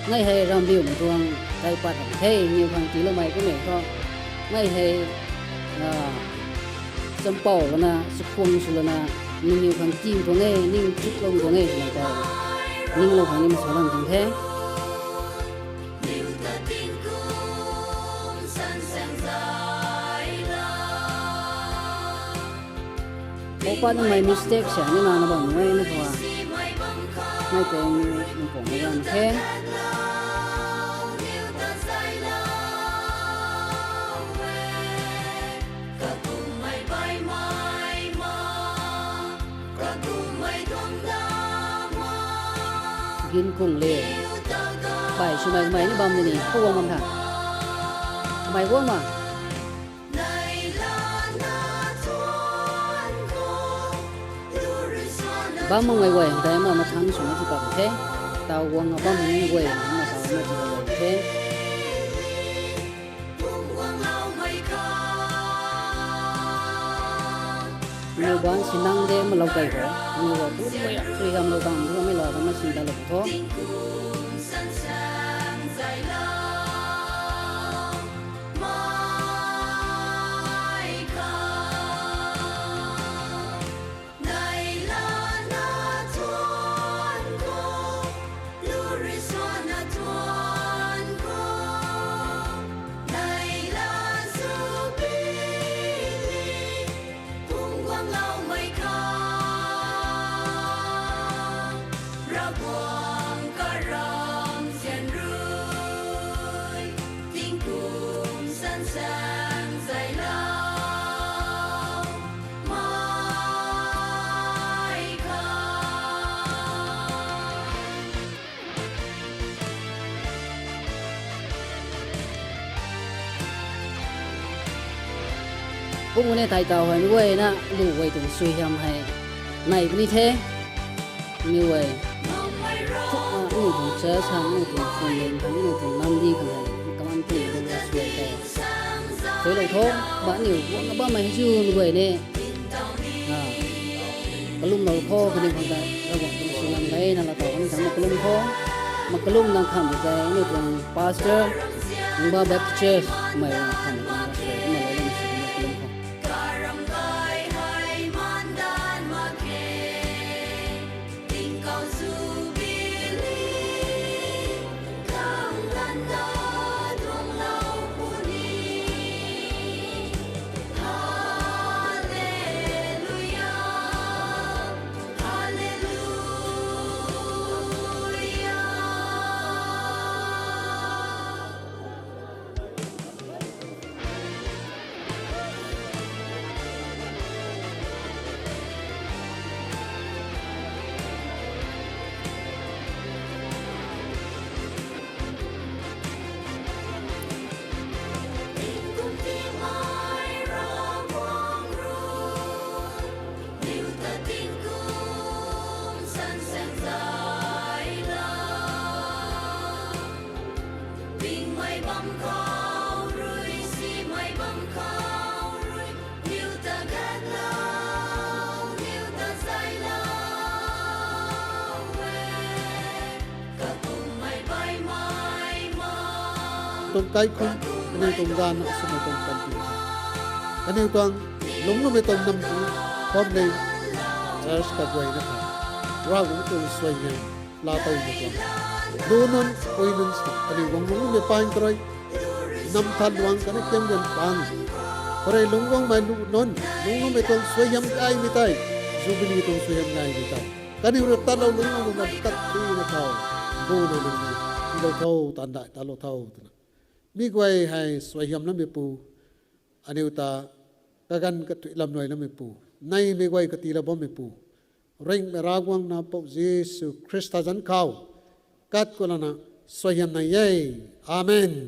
ngay hay ram điều một tuang tay pat thế nhiều thằng tí là mày có mày có ngay hay sắm bỏ là na sụp khuôn sụp là na nhiều thằng chim của nghe nhưng chút lông của nghe là cái nhưng là thằng em sao làm thằng thế Opa na may mistake siya ni na bang ngay na po ngay tayo yung po ngayon okay gin cùng lệ bài số mày mày nó bầm này nè cô bầm thằng mày quá mà bấm mày quay thế mà thắng xuống nó chỉ còn thế tao quăng bấm mày quay mà sao nó chỉ còn thế nhiều bạn xin năng để mà lâu cày rồi nhiều bạn tốt vậy suy hầm lâu bằng cũngไม่รอทำมาxin ta lộc thôi cũng nên thay tàu hay nuôi na đủ vậy từng suy hầm hay này cũng như thế như vậy những từng chế sang những từng phần lên những từng năm đi cái này các anh chị cũng là suy thế với đầu thô bạn nhiều cũng các bạn mày chưa như vậy nè cái lum đầu thô cái điều quan trọng các bạn cũng suy làm đấy là tàu anh thằng cái lum thô mà cái lum đang khẩm cái những từng pastor những ba Baptist mày khẩm tông cái khung anh em tông gan sẽ một tông cần tiền anh em toàn lúng nó mới tông năm thứ hôm nay church cả quầy nó phải ra cũng từ xoay này la tàu một toàn đôi non quay non anh em vòng lúng mới pan rồi năm thằng vàng cái này kem gần pan rồi lúng vòng mai lúng non lúng nó mới tông xoay yam cái mới tay jubilee tông xoay yam cái mới tay cái này rồi ta lâu lúng nó mới cắt đi nó thầu vô nó lúng nó thầu tàn đại ta lâu thầu mi quay hay xoay hiểm lắm pu anh yêu ta các gan các thủy làm nuôi lắm pu nay mi quay các tì là bom pu ring meragwang na po Jesus Christ dân khao cắt cô là na xoay hiểm này yay amen.